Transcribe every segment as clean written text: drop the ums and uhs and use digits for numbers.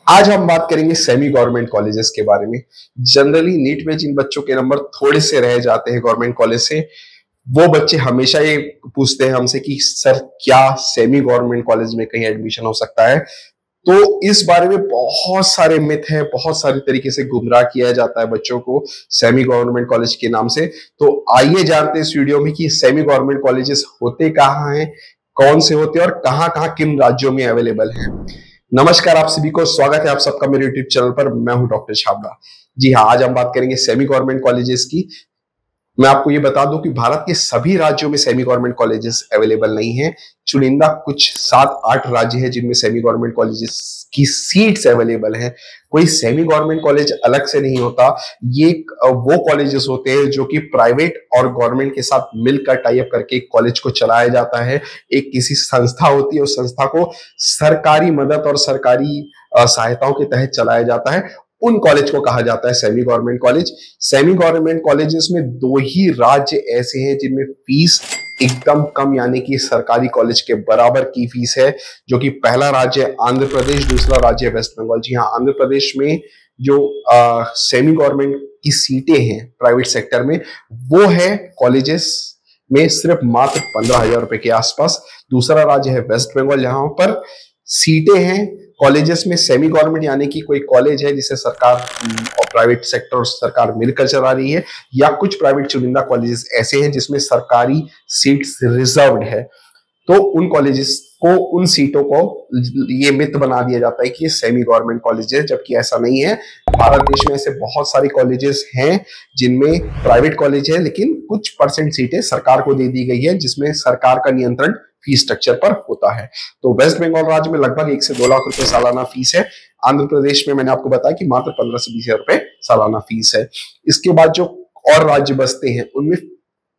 आज हम बात करेंगे सेमी गवर्नमेंट कॉलेजेस के बारे में। जनरली नीट में जिन बच्चों के नंबर थोड़े से रह जाते हैं गवर्नमेंट कॉलेज से, वो बच्चे हमेशा ये पूछते हैं हमसे कि सर क्या सेमी गवर्नमेंट कॉलेज में कहीं एडमिशन हो सकता है। तो इस बारे में बहुत सारे मिथ हैं, बहुत सारे तरीके से गुमराह किया जाता है बच्चों को सेमी गवर्नमेंट कॉलेज के नाम से। तो आइए जानते हैं इस वीडियो में कि सेमी गवर्नमेंट कॉलेजेस होते कहाँ हैं, कौन से होते हैं और कहाँ कहाँ किन राज्यों में अवेलेबल हैं। नमस्कार आप सभी को, स्वागत है आप सबका मेरे यूट्यूब चैनल पर। मैं हूं डॉक्टर छाबड़ा। जी हाँ, आज हम बात करेंगे सेमी गवर्नमेंट कॉलेजेस की। मैं आपको ये बता दूं कि भारत के सभी राज्यों में सेमी गवर्नमेंट कॉलेजेस अवेलेबल नहीं है। चुनिंदा कुछ 7-8 राज्य हैं जिनमें सेमी गवर्नमेंट कॉलेजेस की सीट्स अवेलेबल हैं। कोई सेमी गवर्नमेंट कॉलेज अलग से नहीं होता। ये वो कॉलेजेस होते हैं जो कि प्राइवेट और गवर्नमेंट के साथ मिलकर टाई अप करके कॉलेज को चलाया जाता है। एक किसी संस्था होती है, उस संस्था को सरकारी मदद और सरकारी सहायताओं के तहत चलाया जाता है। उन कॉलेज को कहा जाता है semi government college. Semi government colleges में दो ही राज्य ऐसे हैं जिनमें फीस एकदम कम, यानी कि सरकारी कॉलेज के बराबर की फीस है, जो कि पहला राज्य है आंध्र प्रदेश, दूसरा राज्य है वेस्ट बंगाल। जी हाँ, आंध्र प्रदेश में जो सेमी गवर्नमेंट की सीटें हैं प्राइवेट सेक्टर में, वो है कॉलेजेस में सिर्फ मात्र 15,000 रुपए के आसपास। दूसरा राज्य है वेस्ट बंगाल, जहां पर सीटें हैं कॉलेजेस में सेमी गवर्नमेंट, यानी कि कोई कॉलेज है जिसे सरकार और प्राइवेट सेक्टर और सरकार मिलकर चला रही है, या कुछ प्राइवेट चुनिंदा कॉलेजेस ऐसे हैं जिसमें सरकारी सीट्स रिजर्व्ड है। तो उन कॉलेजेस को, उन सीटों को ये मिथ बना दिया जाता है कि ये सेमी गवर्नमेंट कॉलेज है, जबकि ऐसा नहीं है। भारत देश में ऐसे बहुत सारे कॉलेजेस हैं जिनमें प्राइवेट कॉलेज है, लेकिन कुछ परसेंट सीटें सरकार को दे दी गई है, जिसमें सरकार का नियंत्रण फीस स्ट्रक्चर पर होता है। तो वेस्ट बंगाल राज्य में लगभग 1 से 2 लाख रुपए सालाना फीस है। आंध्र प्रदेश में मैंने आपको बताया कि मात्र 15 से 20 हजार रुपए सालाना फीस है। इसके बाद जो और राज्य बसते हैं उनमें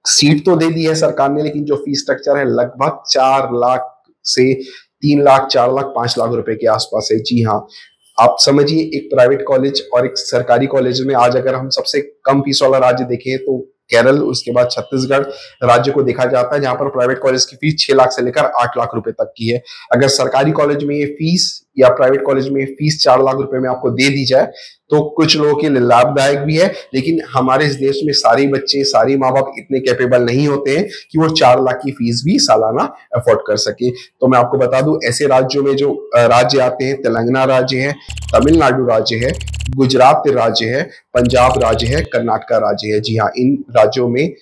सीट तो दे दी है सरकार ने, लेकिन जो फीस स्ट्रक्चर है लगभग 4 लाख से 3 लाख, 4 लाख, 5 लाख रुपए के आसपास है। जी हाँ, आप समझिए एक प्राइवेट कॉलेज और एक सरकारी कॉलेज में आज अगर हम सबसे कम फीस वाला राज्य देखें तो केरल, उसके बाद छत्तीसगढ़ राज्य को देखा जाता है, जहां पर प्राइवेट कॉलेज की फीस 6 लाख से लेकर 8 लाख रुपए तक की है। अगर सरकारी कॉलेज में ये फीस या प्राइवेट कॉलेज में फीस 4 लाख रुपए में आपको दे दी जाए तो कुछ लोगों के लिए लाभदायक भी है, लेकिन हमारे इस देश में सारे बच्चे, सारे माँ बाप इतने कैपेबल नहीं होते हैं कि वो 4 लाख की फीस भी सालाना अफोर्ड कर सके। तो मैं आपको बता दूं, ऐसे राज्यों में जो राज्य आते हैं, तेलंगाना राज्य है, तमिलनाडु राज्य है, गुजरात राज्य है, पंजाब राज्य है, कर्नाटका राज्य है। जी हाँ, इन राज्यों में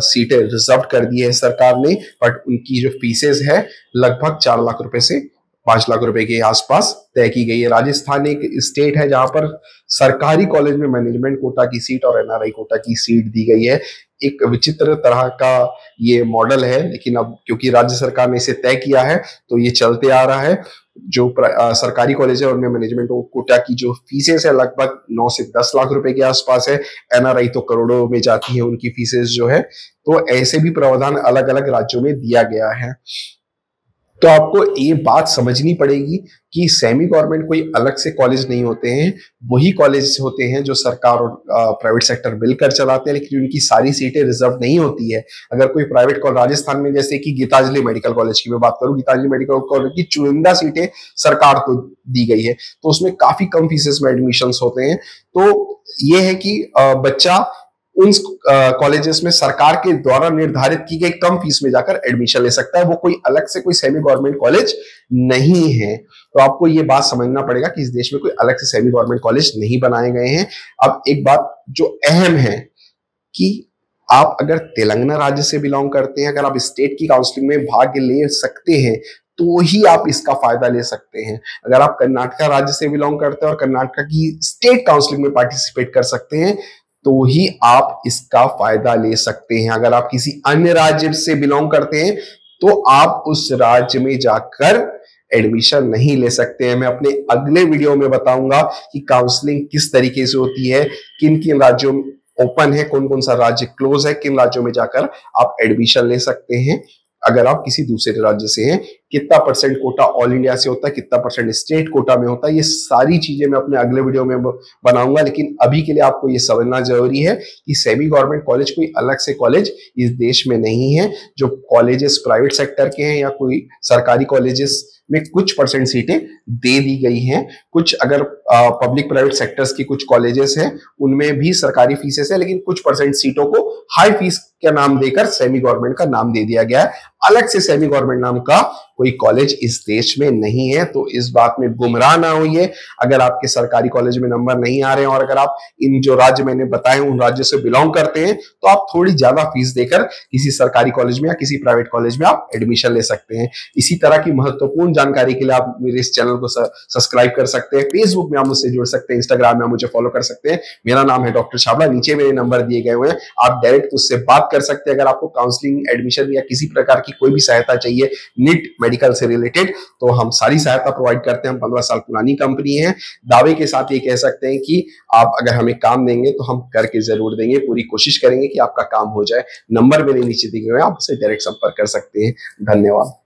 सीटें रिजर्व कर दी है सरकार ने, बट उनकी जो फीसेस है लगभग 4 लाख रुपए से 5 लाख रुपए के आसपास तय की गई है। राजस्थान एक स्टेट है जहां पर सरकारी कॉलेज में मैनेजमेंट कोटा की सीट और एनआरआई कोटा की सीट दी गई है। एक विचित्र तरह का ये मॉडल है, लेकिन अब क्योंकि राज्य सरकार ने इसे तय किया है तो ये चलते आ रहा है। जो सरकारी कॉलेज है उनमें मैनेजमेंट कोटा की जो फीसेस है लगभग 9 से 10 लाख रुपए के आसपास है। एनआरआई तो करोड़ों में जाती है उनकी फीसेस जो है। तो ऐसे भी प्रावधान अलग अलग राज्यों में दिया गया है। तो आपको ये बात समझनी पड़ेगी कि सेमी गवर्नमेंट कोई अलग से कॉलेज नहीं होते हैं, वही कॉलेज होते हैं जो सरकार और प्राइवेट सेक्टर मिलकर चलाते हैं, लेकिन उनकी सारी सीटें रिजर्व नहीं होती है। अगर कोई प्राइवेट कॉलेज राजस्थान में, जैसे कि गीतांजलि मेडिकल कॉलेज की मैं बात करूं, गीतांजलि मेडिकल कॉलेज की चुनिंदा सीटें सरकार को दी गई है, तो उसमें काफी कम फीसेस में एडमिशन होते हैं। तो ये है कि बच्चा उन कॉलेजेस में सरकार के द्वारा निर्धारित की गई कम फीस में जाकर एडमिशन ले सकता है। वो कोई अलग से कोई सेमी गवर्नमेंट कॉलेज नहीं है। तो आपको ये बात समझना पड़ेगा कि इस देश में कोई अलग से सेमी गवर्नमेंट कॉलेज नहीं बनाए गए हैं। अब एक बात जो अहम है कि आप अगर तेलंगाना राज्य से बिलोंग करते हैं, अगर आप स्टेट की काउंसलिंग में भाग ले सकते हैं तो ही आप इसका फायदा ले सकते हैं। अगर आप कर्नाटका राज्य से बिलोंग करते हैं और कर्नाटका की स्टेट काउंसलिंग में पार्टिसिपेट कर सकते हैं तो ही आप इसका फायदा ले सकते हैं। अगर आप किसी अन्य राज्य से बिलोंग करते हैं तो आप उस राज्य में जाकर एडमिशन नहीं ले सकते हैं। मैं अपने अगले वीडियो में बताऊंगा कि काउंसलिंग किस तरीके से होती है, किन किन राज्यों में ओपन है, कौन कौन सा राज्य क्लोज है, किन राज्यों में जाकर आप एडमिशन ले सकते हैं अगर आप किसी दूसरे राज्य से हैं। कितना परसेंट कोटा ऑल इंडिया से होता है, कितना परसेंट स्टेट कोटा में होता है, ये सारी चीजें मैं अपने अगले वीडियो में बनाऊंगा। लेकिन अभी के लिए आपको ये समझना जरूरी है कि सेमी गवर्नमेंट कॉलेज कोई अलग से कॉलेज इस देश में नहीं है। जो कॉलेजेस प्राइवेट सेक्टर के हैं या कोई सरकारी कॉलेजेस में कुछ परसेंट सीटें दे दी गई हैं, कुछ अगर पब्लिक प्राइवेट सेक्टर्स की कुछ कॉलेजेस हैं उनमें भी सरकारी फीसेस है, लेकिन कुछ परसेंट सीटों को हाई फीस का नाम देकर सेमी गवर्नमेंट का नाम दे दिया गया है। अलग से सेमी गवर्नमेंट नाम का कोई कॉलेज इस देश में नहीं है, तो इस बात में गुमराह ना होइए। अगर आपके सरकारी कॉलेज में नंबर नहीं आ रहे हैं और अगर आप इन जो राज्य मैंने बताए उन राज्यों से बिलोंग करते हैं तो आप थोड़ी ज्यादा फीस देकर किसी सरकारी कॉलेज में या किसी प्राइवेट कॉलेज में आप एडमिशन ले सकते हैं। इसी तरह की महत्वपूर्ण जानकारी के लिए आप मेरे इस चैनल को सब्सक्राइब कर सकते हैं। फेसबुक में आप मुझसे जुड़ सकते हैं, इंस्टाग्राम में आप मुझे फॉलो कर सकते हैं। मेरा नाम है डॉक्टर छाबड़ा, नीचे मेरे नंबर दिए गए हुए हैं, आप डायरेक्ट मुझसे बात कर सकते हैं। अगर आपको काउंसलिंग, एडमिशन या किसी प्रकार की कोई भी सहायता चाहिए नीट मेडिकल से रिलेटेड तो हम सारी सहायता प्रोवाइड करते हैं। हम 15 साल पुरानी कंपनी है। दावे के साथ ये कह सकते हैं कि आप अगर हमें काम देंगे तो हम करके जरूर देंगे, पूरी कोशिश करेंगे कि आपका काम हो जाए। नंबर मेरे नीचे दिए हुए हैं, आप उससे डायरेक्ट संपर्क कर सकते हैं। धन्यवाद।